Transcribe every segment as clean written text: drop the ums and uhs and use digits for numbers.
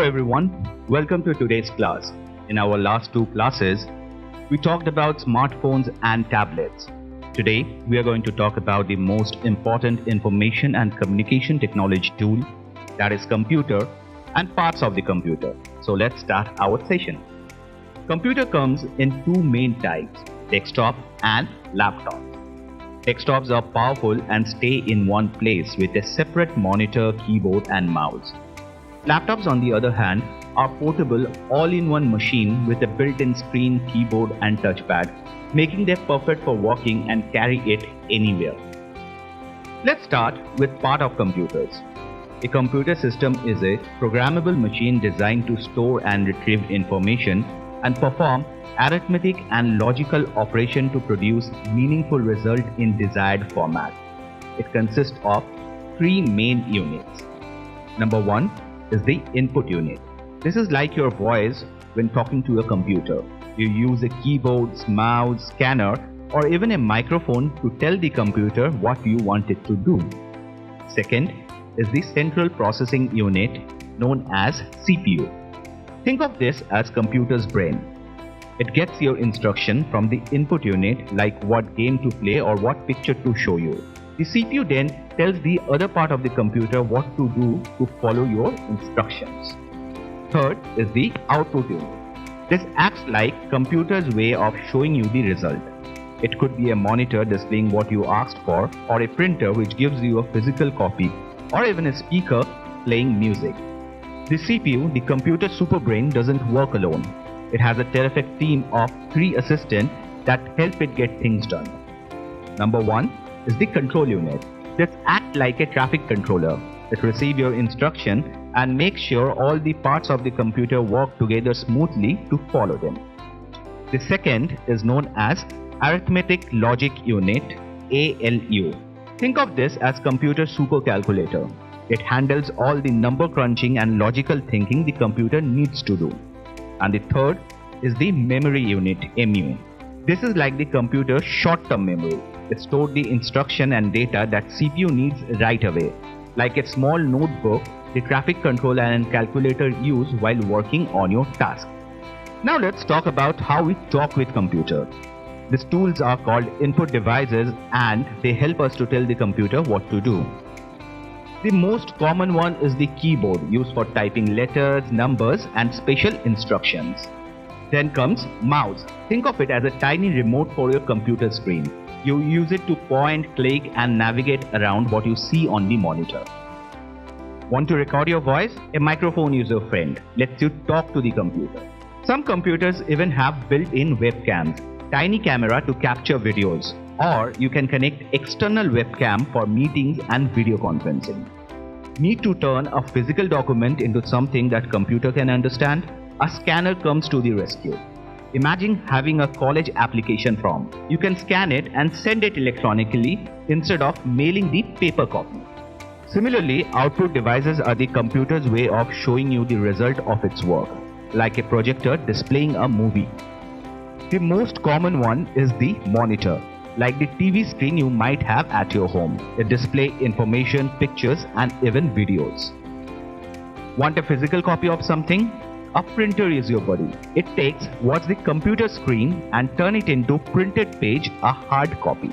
everyone, welcome to today's class. In our last two classes, we talked about smartphones and tablets. Today, we are going to talk about the most important information and communication technology tool, that is computer and parts of the computer. So let's start our session. Computer comes in two main types, desktop and laptop. Desktops are powerful and stay in one place with a separate monitor, keyboard and mouse. Laptops, on the other hand, are portable all-in-one machine with a built-in screen, keyboard and touchpad, making them perfect for working and carry it anywhere. Let's start with part of computers. A computer system is a programmable machine designed to store and retrieve information and perform arithmetic and logical operation to produce meaningful result in desired format. It consists of three main units. Number one is the input unit. This is like your voice when talking to a computer. You use a keyboard, mouse, scanner or even a microphone to tell the computer what you want it to do. Second is the central processing unit known as CPU. Think of this as computer's brain. It gets your instruction from the input unit like what game to play or what picture to show you. The CPU then tells the other part of the computer what to do to follow your instructions. Third is the output unit. This acts like computer's way of showing you the result. It could be a monitor displaying what you asked for, or a printer which gives you a physical copy, or even a speaker playing music. The CPU, the computer superbrain, doesn't work alone. It has a terrific team of three assistants that help it get things done. Number one is the control unit. This acts like a traffic controller. It receives your instruction and makes sure all the parts of the computer work together smoothly to follow them. The second is known as Arithmetic Logic Unit, ALU. Think of this as computer supercalculator. It handles all the number crunching and logical thinking the computer needs to do. And the third is the memory unit, MU. This is like the computer's short-term memory. It stores the instruction and data that CPU needs right away, like a small notebook the traffic controller and calculator use while working on your task. Now let's talk about how we talk with computer. These tools are called input devices and they help us to tell the computer what to do. The most common one is the keyboard, used for typing letters, numbers and special instructions. Then comes mouse. Think of it as a tiny remote for your computer screen. You use it to point, click and navigate around what you see on the monitor. Want to record your voice? A microphone is your friend. Lets you talk to the computer. Some computers even have built-in webcams, tiny camera to capture videos, or you can connect external webcam for meetings and video conferencing. Need to turn a physical document into something that computer can understand? A scanner comes to the rescue. Imagine having a college application form. You can scan it and send it electronically instead of mailing the paper copy. Similarly, output devices are the computer's way of showing you the result of its work, like a projector displaying a movie. The most common one is the monitor, like the TV screen you might have at your home. It displays information, pictures and even videos. Want a physical copy of something? A printer is your buddy. It takes what's the computer screen and turn it into printed page, a hard copy.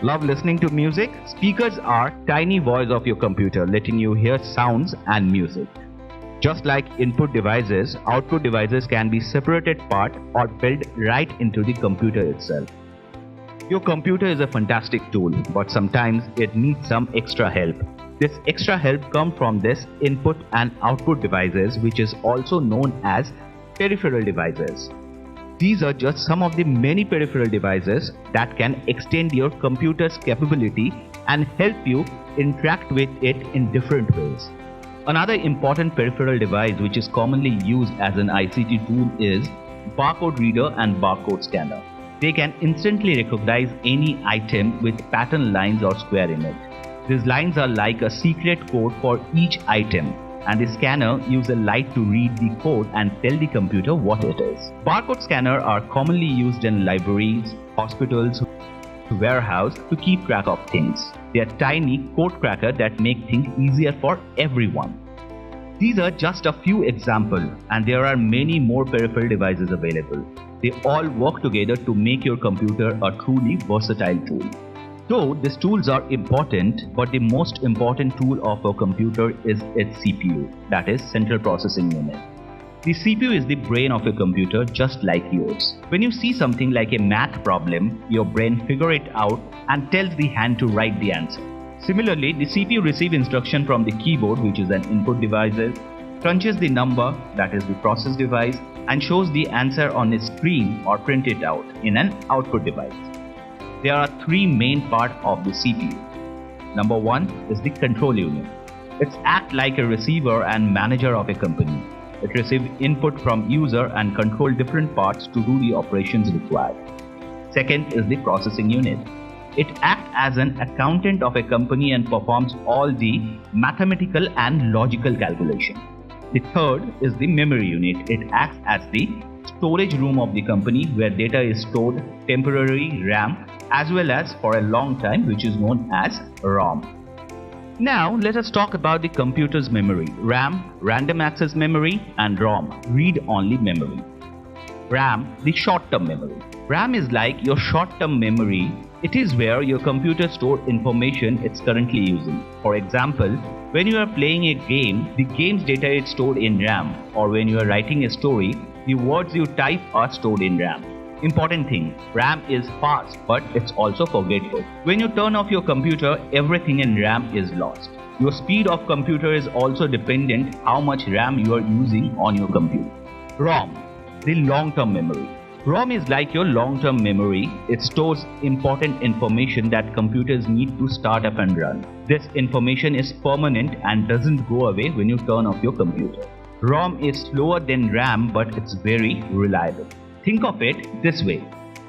Love listening to music? Speakers are tiny voice of your computer, letting you hear sounds and music. Just like input devices, output devices can be separated apart or built right into the computer itself. Your computer is a fantastic tool, but sometimes it needs some extra help. This extra help comes from this input and output devices, which is also known as peripheral devices. These are just some of the many peripheral devices that can extend your computer's capability and help you interact with it in different ways. Another important peripheral device which is commonly used as an ICT tool is barcode reader and barcode scanner. They can instantly recognize any item with pattern lines or square in it. These lines are like a secret code for each item, and the scanner uses a light to read the code and tell the computer what it is. Barcode scanners are commonly used in libraries, hospitals, warehouse to keep track of things. They are tiny code crackers that make things easier for everyone. These are just a few examples, and there are many more peripheral devices available. They all work together to make your computer a truly versatile tool. Though these tools are important, but the most important tool of a computer is its CPU, that is Central Processing Unit. The CPU is the brain of a computer just like yours. When you see something like a math problem, your brain figures it out and tells the hand to write the answer. Similarly, the CPU receives instruction from the keyboard, which is an input device, crunches the number, that is the process device, and shows the answer on a screen or print it out in an output device. There are three main parts of the CPU. Number one is the control unit. It acts like a receiver and manager of a company. It receives input from user and controls different parts to do the operations required. Second is the processing unit. It acts as an accountant of a company and performs all the mathematical and logical calculation. The third is the memory unit. It acts as the storage room of the company where data is stored, temporary RAM, as well as for a long time, which is known as ROM. Now let us talk about the computer's memory: RAM, random access memory, and ROM, read-only memory. RAM, the short-term memory. RAM is like your short-term memory. It is where your computer stores information it's currently using. For example, when you are playing a game, the game's data is stored in RAM, or when you are writing a story, the words you type are stored in RAM. Important thing, RAM is fast, but it's also forgetful. When you turn off your computer, everything in RAM is lost. Your speed of computer is also dependent how much RAM you are using on your computer. ROM, the long-term memory. ROM is like your long-term memory. It stores important information that computers need to start up and run. This information is permanent and doesn't go away when you turn off your computer. ROM is slower than RAM, but it's very reliable. Think of it this way.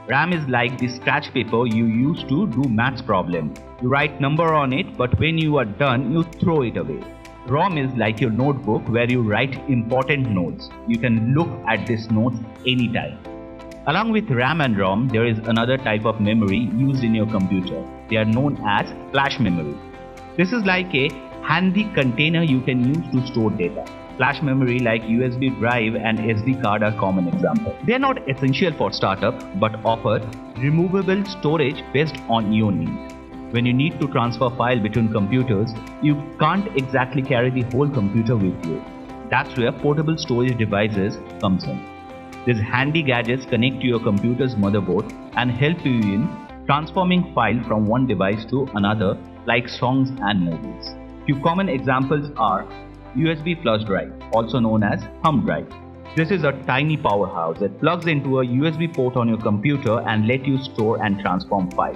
RAM is like the scratch paper you use to do maths problem. You write number on it, but when you are done, you throw it away. ROM is like your notebook where you write important notes. You can look at these notes anytime. Along with RAM and ROM, there is another type of memory used in your computer. They are known as flash memory. This is like a handy container you can use to store data. Flash memory like USB drive and SD card are common examples. They are not essential for startup but offer removable storage based on your need. When you need to transfer file between computers, you can't exactly carry the whole computer with you. That's where portable storage devices comes in. These handy gadgets connect to your computer's motherboard and help you in transforming files from one device to another, like songs and movies. Few common examples are USB flash drive, also known as thumb drive. This is a tiny powerhouse that plugs into a USB port on your computer and lets you store and transform files.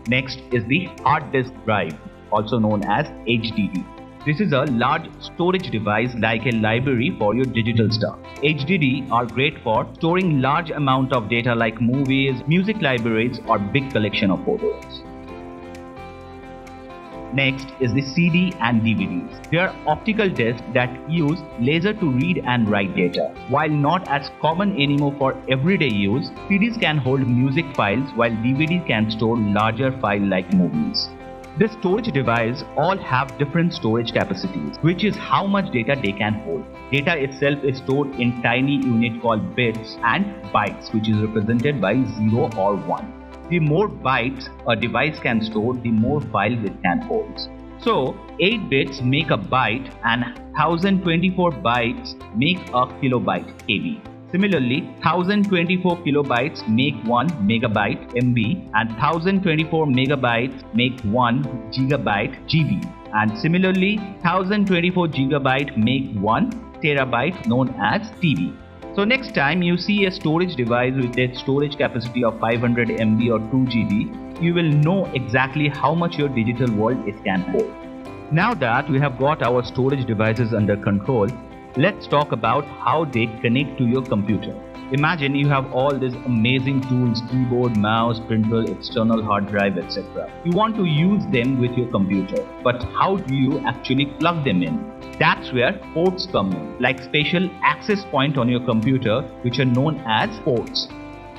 Next is the hard disk drive, also known as HDD. This is a large storage device like a library for your digital stuff. HDD are great for storing large amount of data like movies, music libraries, or big collection of photos. Next is the CD and DVDs. They are optical discs that use laser to read and write data. While not as common anymore for everyday use, CDs can hold music files while DVDs can store larger files like movies. This storage device all have different storage capacities, which is how much data they can hold. Data itself is stored in tiny unit called bits and bytes, which is represented by 0 or 1. The more bytes a device can store, the more files it can hold. So, 8 bits make a byte and 1024 bytes make a kilobyte KB. Similarly, 1024 kilobytes make 1 megabyte MB and 1024 megabytes make 1 gigabyte GB. And similarly, 1024 gigabyte make 1 terabyte known as TB. So next time you see a storage device with a storage capacity of 500 MB or 2 GB, you will know exactly how much your digital world it can hold. Now that we have got our storage devices under control, let's talk about how they connect to your computer. Imagine you have all these amazing tools: keyboard, mouse, printer, external hard drive, etc. You want to use them with your computer, but how do you actually plug them in? That's where ports come in, like special access point on your computer, which are known as ports.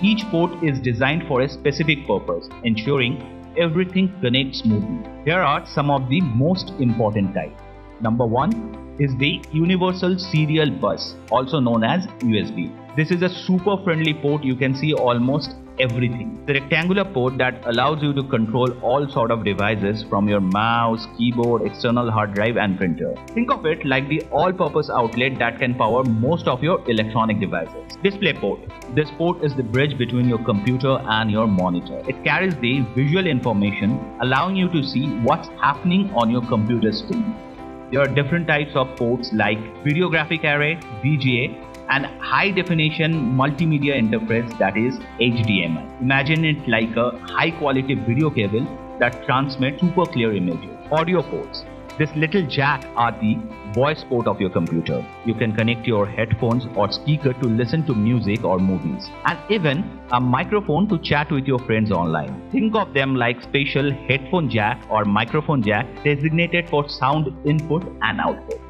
Each port is designed for a specific purpose, ensuring everything connects smoothly. Here are some of the most important types. Number 1, is the Universal Serial Bus, also known as USB. This is a super friendly port. You can see almost everything. The rectangular port that allows you to control all sort of devices from your mouse, keyboard, external hard drive and printer. Think of it like the all-purpose outlet that can power most of your electronic devices. Display port. This port is the bridge between your computer and your monitor. It carries the visual information, allowing you to see what's happening on your computer screen. There are different types of ports like video graphic array, VGA, and high definition multimedia interface, that is HDMI. Imagine it like a high quality video cable that transmits super clear images. Audio ports. This little jack are the voice port of your computer. You can connect your headphones or speaker to listen to music or movies, and even a microphone to chat with your friends online. Think of them like special headphone jack or microphone jack designated for sound input and output.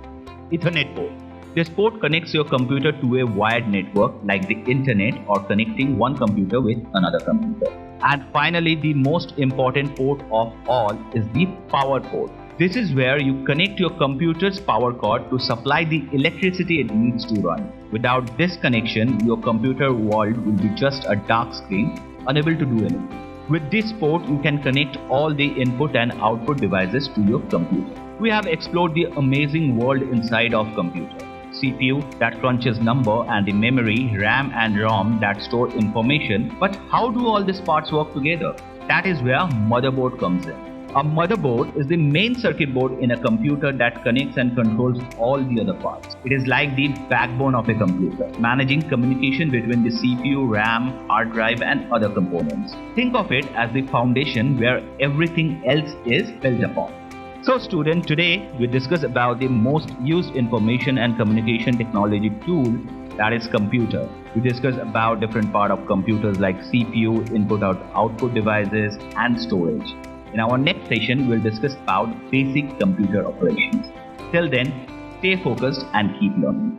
Ethernet port. This port connects your computer to a wired network like the internet or connecting one computer with another computer. And finally, the most important port of all is the power port. This is where you connect your computer's power cord to supply the electricity it needs to run. Without this connection, your computer world will be just a dark screen, unable to do anything. With this port, you can connect all the input and output devices to your computer. We have explored the amazing world inside of computer. CPU that crunches number, and the memory, RAM and ROM that store information. But how do all these parts work together? That is where motherboard comes in. A motherboard is the main circuit board in a computer that connects and controls all the other parts. It is like the backbone of a computer, managing communication between the CPU, RAM, hard drive and other components. Think of it as the foundation where everything else is built upon. So student, today we discuss about the most used information and communication technology tool, that is computer. We discuss about different part of computers like CPU, output devices and storage. In our next session, we'll discuss about basic computer operations. Till then, stay focused and keep learning.